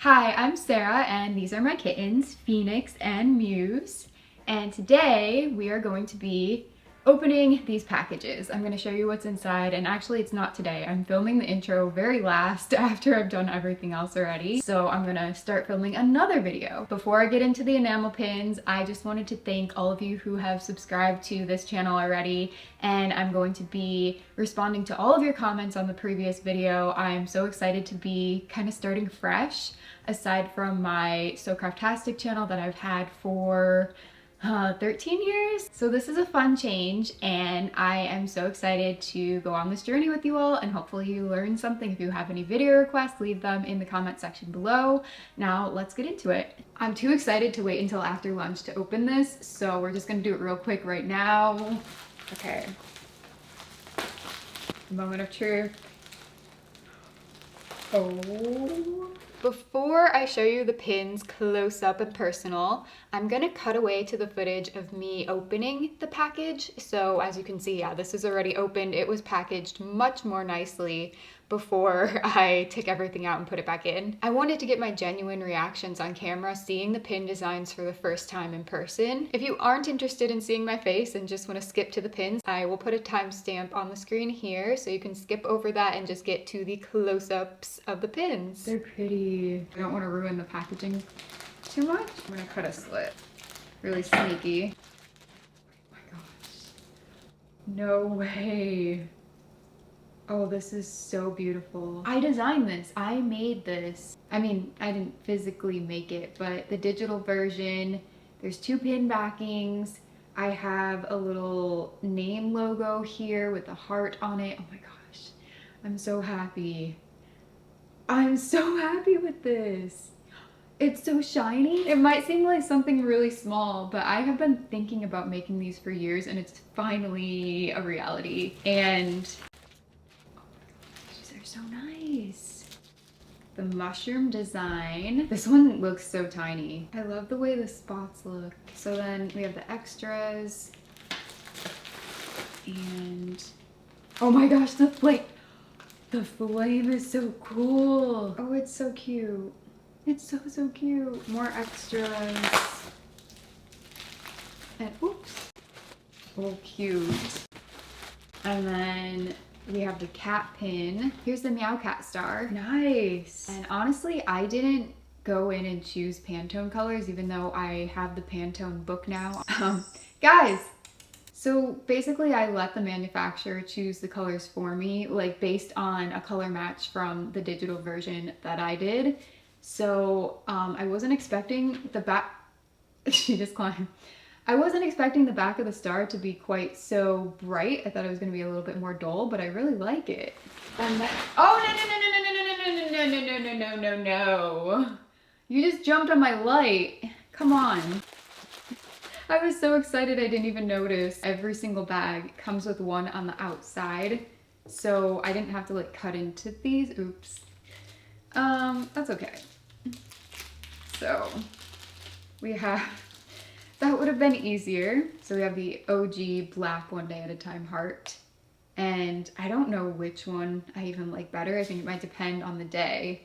Hi, I'm Sarah and these are my kittens, Phoenix and Muse. And today we are going to be opening these packages. I'm going to show you what's inside, and actually it's not today. I'm filming the intro very last after I've done everything else already. So I'm going to start filming another video. Before I get into the enamel pins, I just wanted to thank all of you who have subscribed to this channel already, and I'm going to be responding to all of your comments on the previous video. I'm so excited to be kind of starting fresh, aside from my So Craftastic channel that I've had for 13 years. So this is a fun change and I am so excited to go on this journey with you all, and hopefully you learn something. If you have any video requests, leave them in the comment section below. Now let's get into it. I'm too excited to wait until after lunch to open this, so we're just gonna do it real quick right now. Okay. Moment of truth. Oh. Before I show you the pins close up and personal, I'm gonna cut away to the footage of me opening the package. So as you can see, yeah, this is already opened. It was packaged much more nicely before I took everything out and put it back in. I wanted to get my genuine reactions on camera, seeing the pin designs for the first time in person. If you aren't interested in seeing my face and just want to skip to the pins, I will put a timestamp on the screen here so you can skip over that and just get to the close-ups of the pins. They're pretty. I don't want to ruin the packaging too much. I'm gonna cut a slit. Really sneaky. Oh my gosh. No way. Oh, this is so beautiful. I designed this. I made this. I mean, I didn't physically make it, but the digital version, there's 2 pin backings. I have a little name logo here with a heart on it. Oh my gosh. I'm so happy. I'm so happy with this. It's so shiny. It might seem like something really small, but I have been thinking about making these for years, and it's finally a reality. And they're so nice. The mushroom design. This one looks so tiny. I love the way the spots look. So then we have the extras. And oh my gosh, the flame. The flame is so cool. Oh, it's so cute. It's so cute. More extras. And oops. Oh, cute. And then we have the cat pin. Here's the Meow Cat star. Nice. And honestly, I didn't go in and choose Pantone colors, even though I have the Pantone book now. Guys, so basically I let the manufacturer choose the colors for me, like based on a color match from the digital version that I did. So I wasn't expecting the back, she just climbed. I wasn't expecting the back of the star to be quite so bright. I thought it was gonna be a little bit more dull, but I really like it. And then, oh no. You just jumped on my light. Come on. I was so excited I didn't even notice. Every single bag comes with one on the outside, so I didn't have to like cut into these. Oops. That's okay. So we have, that would have been easier. So we have the OG black One Day at a Time heart. And I don't know which one I even like better. I think it might depend on the day.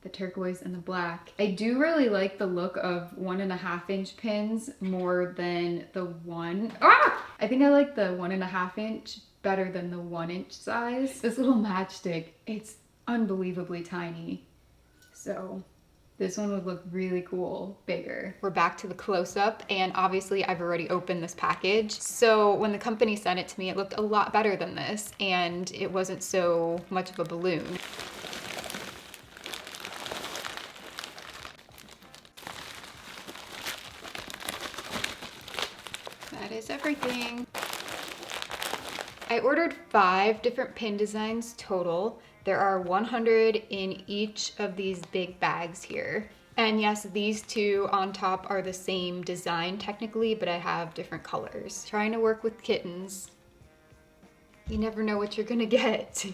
The turquoise and the black. I do really like the look of 1.5 inch pins more than the one. Ah! I think I like the 1.5 inch better than the 1 inch size. This little matchstick, it's unbelievably tiny. So this one would look really cool, bigger. We're back to the close-up, and obviously I've already opened this package. So when the company sent it to me, it looked a lot better than this, and it wasn't so much of a balloon. That is everything. I ordered 5 different pin designs total. There are 100 in each of these big bags here. And yes, these 2 on top are the same design technically, but I have different colors. Trying to work with kittens. You never know what you're gonna get.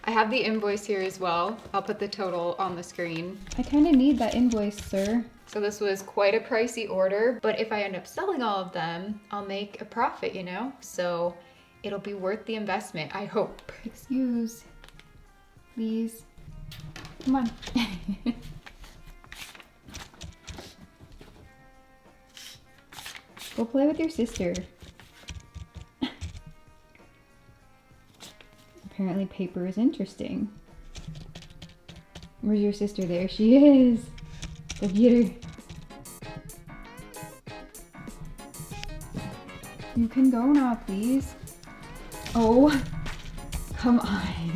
I have the invoice here as well. I'll put the total on the screen. I kind of need that invoice, sir. So this was quite a pricey order, but if I end up selling all of them, I'll make a profit, you know? So it'll be worth the investment, I hope. Excuse, please. Come on. Go play with your sister. Apparently paper is interesting. Where's your sister? There she is. Go get her. You can go now, please. Oh, come on.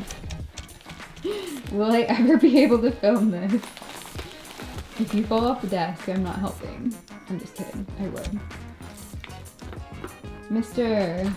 Will I ever be able to film this? If you fall off the desk, I'm not helping. I'm just kidding. I would. Mister.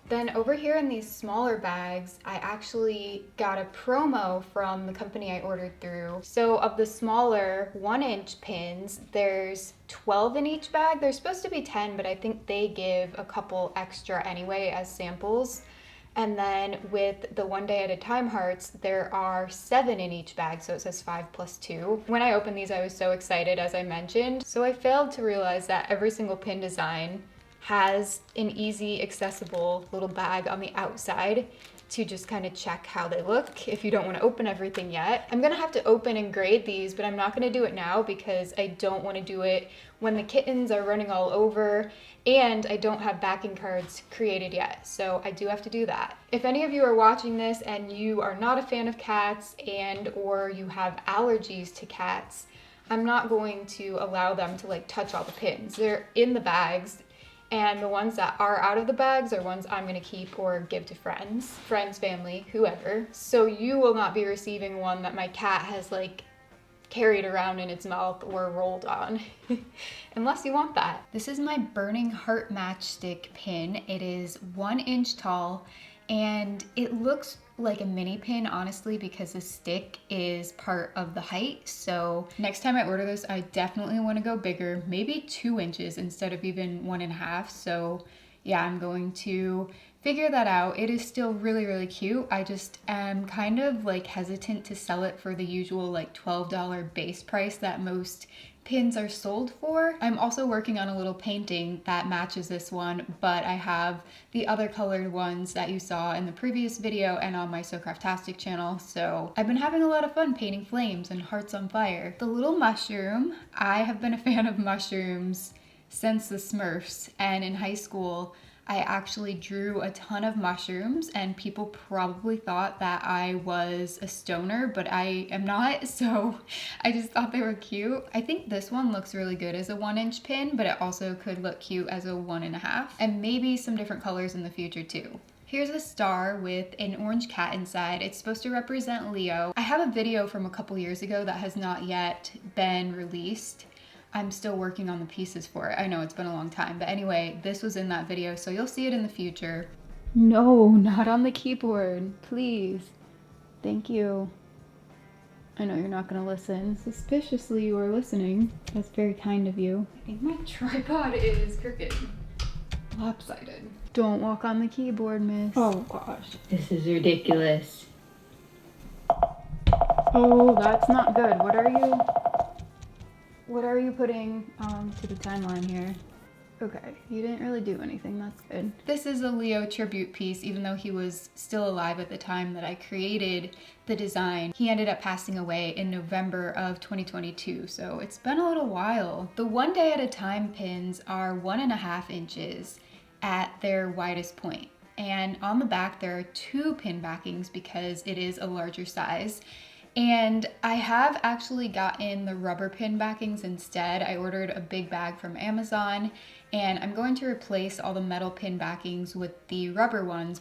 Then over here in these smaller bags, I actually got a promo from the company I ordered through. So of the smaller 1-inch pins, there's 12 in each bag. There's supposed to be 10, but I think they give a couple extra anyway as samples. And then with the 1 day at a time hearts, there are 7 in each bag, so it says 5 plus 2. When I opened these, I was so excited, as I mentioned. So I failed to realize that every single pin design has an easy, accessible little bag on the outside to just kind of check how they look if you don't want to open everything yet. I'm gonna have to open and grade these, but I'm not gonna do it now because I don't want to do it when the kittens are running all over and I don't have backing cards created yet. So I do have to do that. If any of you are watching this and you are not a fan of cats and or you have allergies to cats, I'm not going to allow them to like touch all the pins. They're in the bags. And the ones that are out of the bags are ones I'm gonna keep or give to friends, family, whoever. So you will not be receiving one that my cat has like carried around in its mouth or rolled on, unless you want that. This is my Burning Heart matchstick pin. It is 1 inch tall and it looks like a mini pin, honestly, because the stick is part of the height. So next time I order this, I definitely want to go bigger, maybe 2 inches instead of even 1.5. So yeah, I'm going to figure that out. It is still really, really cute. I just am kind of like hesitant to sell it for the usual like $12 base price that most pins are sold for. I'm also working on a little painting that matches this one, but I have the other colored ones that you saw in the previous video and on my So Craftastic channel. So I've been having a lot of fun painting flames and hearts on fire. The little mushroom, I have been a fan of mushrooms since the Smurfs, and in high school I actually drew a ton of mushrooms and people probably thought that I was a stoner, but I am not, so I just thought they were cute. I think this one looks really good as a 1 inch pin, but it also could look cute as a 1.5, and maybe some different colors in the future too. Here's a star with an orange cat inside. It's supposed to represent Leo. I have a video from a couple years ago that has not yet been released. I'm still working on the pieces for it. I know it's been a long time, but anyway, this was in that video, so you'll see it in the future. No, not on the keyboard, please. Thank you. I know you're not gonna listen. Suspiciously, you are listening. That's very kind of you. I think my tripod is crooked. Lopsided. Don't walk on the keyboard, miss. Oh gosh. This is ridiculous. Oh, that's not good. What are you putting to the timeline here? Okay, you didn't really do anything, that's good. This is a Leo tribute piece, even though he was still alive at the time that I created the design. He ended up passing away in November of 2022, so it's been a little while. The 1 day at a time pins are 1.5 inches at their widest point. And on the back, there are 2 pin backings because it is a larger size. And I have actually gotten the rubber pin backings instead. I ordered a big bag from Amazon and I'm going to replace all the metal pin backings with the rubber ones.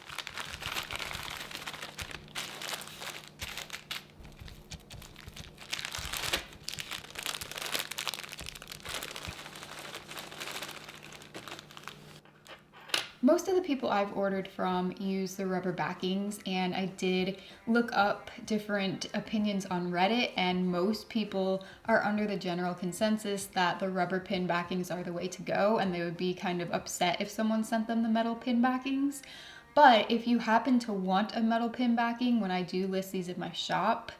Most of the people I've ordered from use the rubber backings, and I did look up different opinions on Reddit, and most people are under the general consensus that the rubber pin backings are the way to go, and they would be kind of upset if someone sent them the metal pin backings. But if you happen to want a metal pin backing when I do list these in my shop,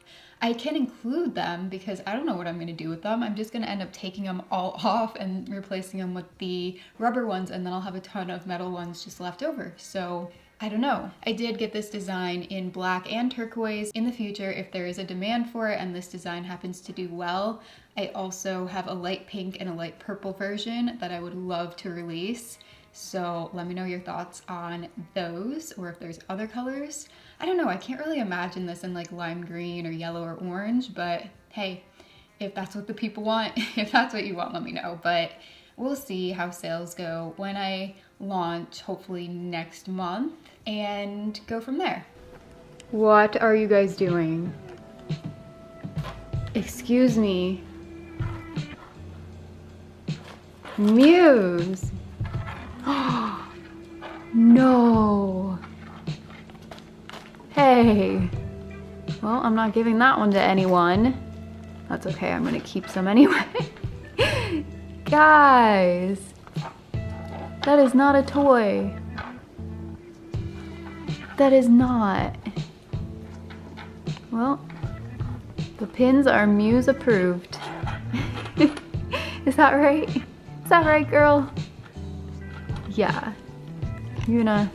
I can include them because I don't know what I'm gonna do with them. I'm just gonna end up taking them all off and replacing them with the rubber ones, and then I'll have a ton of metal ones just left over. So I don't know. I did get this design in black and turquoise. In the future, if there is a demand for it and this design happens to do well, I also have a light pink and a light purple version that I would love to release. So let me know your thoughts on those, or if there's other colors. I don't know, I can't really imagine this in like lime green or yellow or orange, but hey, if that's what the people want, if that's what you want, let me know. But we'll see how sales go when I launch, hopefully next month, and go from there. What are you guys doing? Excuse me. Muse. No. Hey. Well, I'm not giving that one to anyone. That's okay, I'm gonna keep some anyway. Guys, that is not a toy. That is not. Well, the pins are Muse approved. Is that right? Is that right, girl? Yeah. You gonna,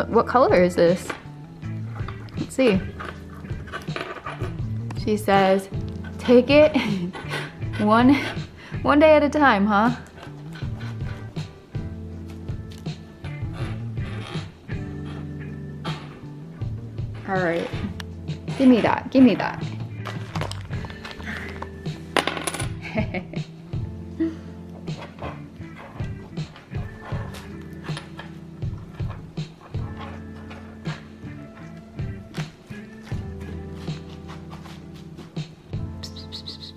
what color is this? Let's see. She says, take it one day at a time, huh? All right, give me that, give me that.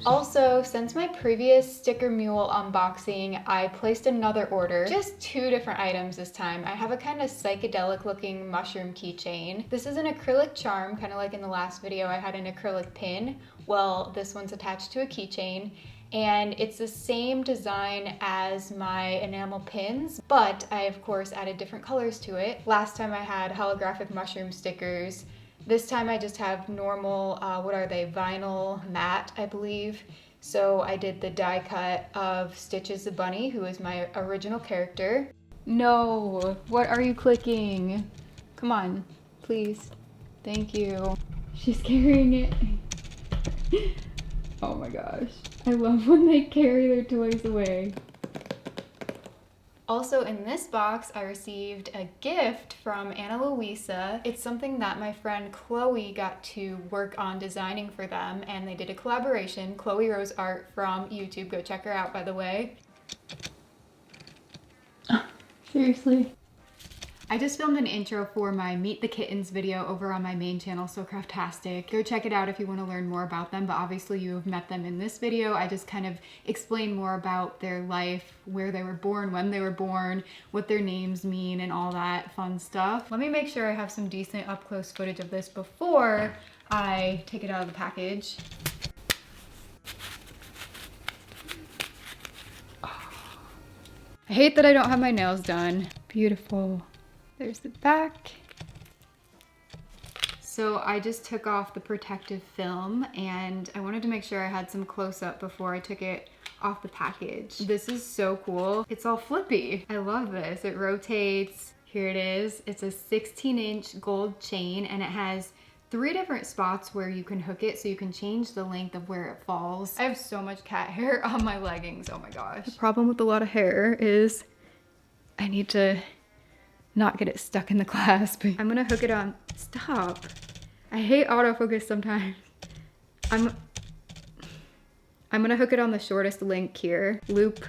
Also, since my previous sticker mule unboxing, I placed another order. Just 2 different items this time. I have a kind of psychedelic looking mushroom keychain. This is an acrylic charm, kind of like in the last video I had an acrylic pin. Well, this one's attached to a keychain. And it's the same design as my enamel pins, but I of course added different colors to it. Last time I had holographic mushroom stickers. This time I just have normal, what are they, vinyl matte, I believe. So I did the die cut of Stitches the bunny, who is my original character. No, what are you clicking? Come on, please. Thank you. She's carrying it. Oh my gosh. I love when they carry their toys away. Also in this box, I received a gift from Ana Luisa. It's something that my friend Chloe got to work on designing for them, and they did a collaboration. Chloe Rose Art from YouTube. Go check her out, by the way. Seriously? I just filmed an intro for my Meet the Kittens video over on my main channel, So Craftastic. Go check it out if you want to learn more about them, but obviously you have met them in this video. I just kind of explain more about their life, where they were born, when they were born, what their names mean, and all that fun stuff. Let me make sure I have some decent up-close footage of this before I take it out of the package. I hate that I don't have my nails done. Beautiful. There's the back. So I just took off the protective film, and I wanted to make sure I had some close-up before I took it off the package. This is so cool. It's all flippy. I love this. It rotates. Here it is. It's a 16-inch gold chain, and it has 3 different spots where you can hook it so you can change the length of where it falls. I have so much cat hair on my leggings. Oh my gosh. The problem with a lot of hair is I need to not get it stuck in the clasp. I'm gonna hook it on. Stop. I hate autofocus sometimes. I'm gonna hook it on the shortest link here. Loop.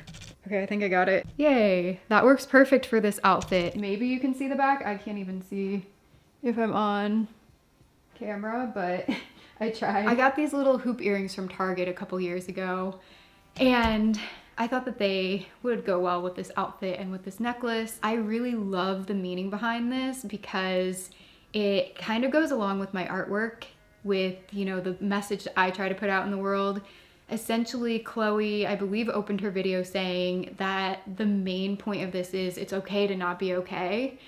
Okay, I think I got it. Yay. That works perfect for this outfit. Maybe you can see the back. I can't even see if I'm on camera, but I tried. I got these little hoop earrings from Target a couple years ago, and I thought that they would go well with this outfit and with this necklace. I really love the meaning behind this because it kind of goes along with my artwork, with, you know, the message that I try to put out in the world. Essentially, Chloe, I believe, opened her video saying that the main point of this is it's okay to not be okay.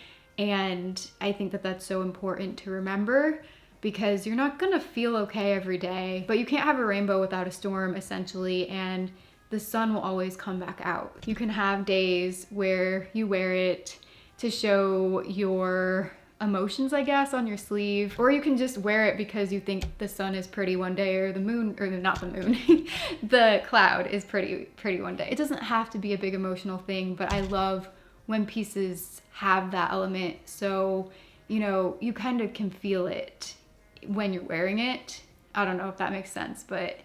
And I think that that's so important to remember, because you're not gonna feel okay every day, but you can't have a rainbow without a storm, essentially, and the sun will always come back out. You can have days where you wear it to show your emotions, I guess, on your sleeve, or you can just wear it because you think the sun is pretty one day, or the moon, or not the moon, the cloud is pretty one day. It doesn't have to be a big emotional thing, but I love when pieces have that element, so you know, you kind of can feel it when you're wearing it. I don't know if that makes sense, but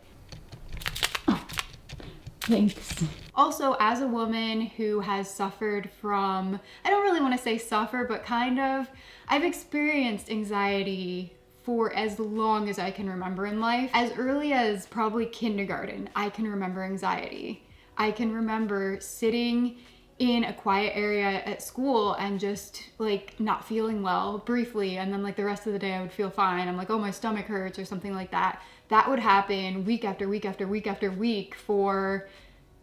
Thanks. also, as a woman who has suffered from, I don't really want to say suffer, but kind of, I've experienced anxiety for as long as I can remember in life. As early as probably kindergarten, I can remember anxiety. I can remember sitting in a quiet area at school and just like not feeling well briefly, and then like the rest of the day I would feel fine. I'm like, oh, my stomach hurts or something like that. That would happen week after week after week after week for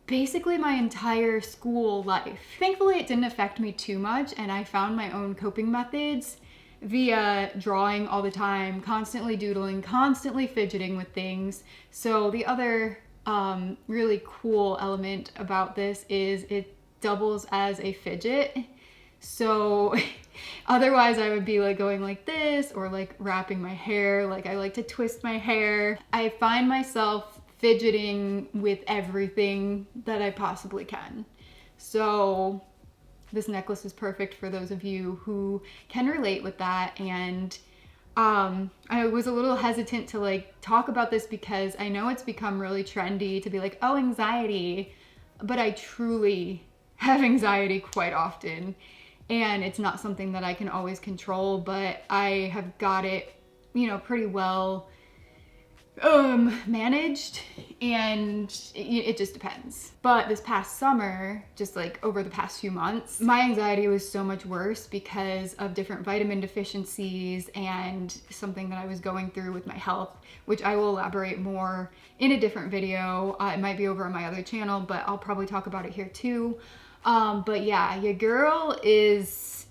basically my entire school life. Thankfully, it didn't affect me too much, and I found my own coping methods via drawing all the time, constantly doodling, constantly fidgeting with things. So the other really cool element about this is it doubles as a fidget. So otherwise I would be like going like this, or like wrapping my hair. Like I like to twist my hair. I find myself fidgeting with everything that I possibly can. So this necklace is perfect for those of you who can relate with that. And I was a little hesitant to like talk about this because I know it's become really trendy to be like, oh, anxiety, but I truly have anxiety quite often, and it's not something that I can always control, but I have got it, you know, pretty well managed, and it just depends. But this past summer, just like over the past few months, my anxiety was so much worse because of different vitamin deficiencies and something that I was going through with my health, which I will elaborate more in a different video. It might be over on my other channel, but I'll probably talk about it here too. But yeah, your girl is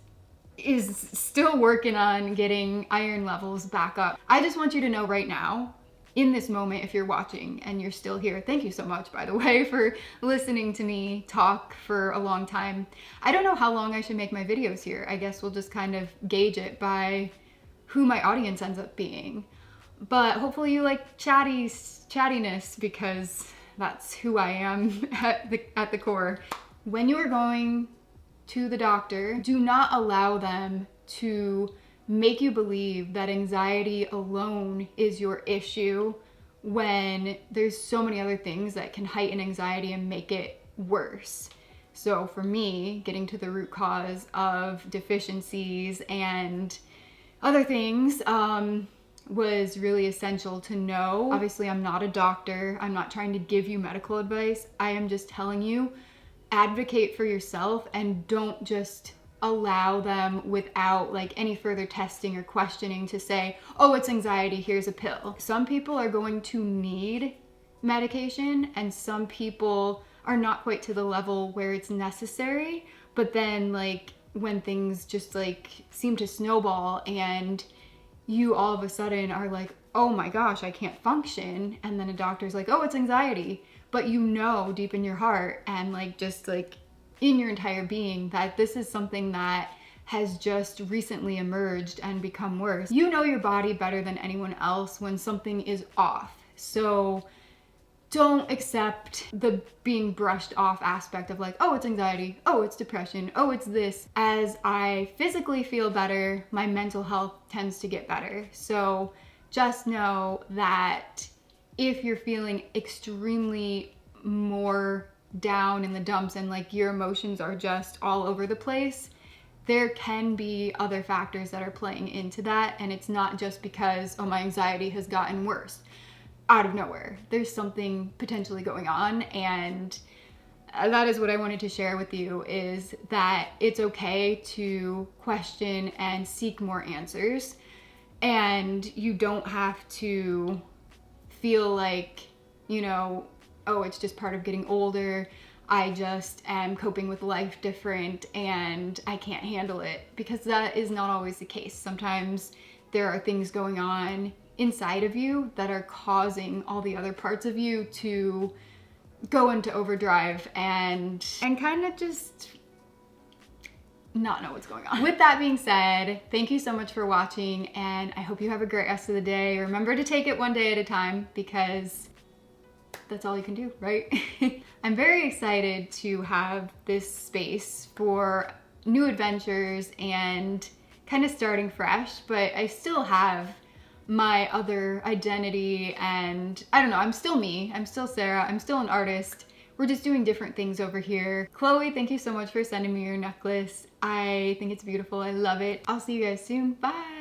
still working on getting iron levels back up. I just want you to know right now, in this moment, if you're watching and you're still here, thank you so much, by the way, for listening to me talk for a long time. I don't know how long I should make my videos here. I guess we'll just kind of gauge it by who my audience ends up being. But hopefully you like chattiness, because that's who I am at the core. When you are going to the doctor, do not allow them to make you believe that anxiety alone is your issue, when there's so many other things that can heighten anxiety and make it worse. So for me, getting to the root cause of deficiencies and other things was really essential to know. Obviously, I'm not a doctor. I'm not trying to give you medical advice. I am just telling you, advocate for yourself and don't just allow them without like any further testing or questioning to say, oh, it's anxiety, here's a pill. Some people are going to need medication, and some people are not quite to the level where it's necessary. But then like when things just like seem to snowball and you all of a sudden are like, oh my gosh, I can't function, and then a doctor's like, oh, it's anxiety, but you know deep in your heart and like just like in your entire being that this is something that has just recently emerged and become worse. You know your body better than anyone else when something is off. So don't accept the being brushed off aspect of like, oh, it's anxiety, oh, it's depression, oh, it's this. As I physically feel better, my mental health tends to get better. So just know that if you're feeling extremely more down in the dumps and like your emotions are just all over the place, there can be other factors that are playing into that, and it's not just because, oh, my anxiety has gotten worse out of nowhere. There's something potentially going on, and that is what I wanted to share with you, is that it's okay to question and seek more answers, and you don't have to feel like, you know, oh, it's just part of getting older. I just am coping with life different and I can't handle it, because that is not always the case. Sometimes there are things going on inside of you that are causing all the other parts of you to go into overdrive and kind of just not know what's going on. With that being said, thank you so much for watching, and I hope you have a great rest of the day. Remember to take it one day at a time, because that's all you can do, right? I'm very excited to have this space for new adventures and kind of starting fresh, but I still have my other identity, and I don't know, I'm still me, I'm still Sarah, I'm still an artist. We're just doing different things over here. Chloe, thank you so much for sending me your necklace. I think it's beautiful, I love it. I'll see you guys soon, bye!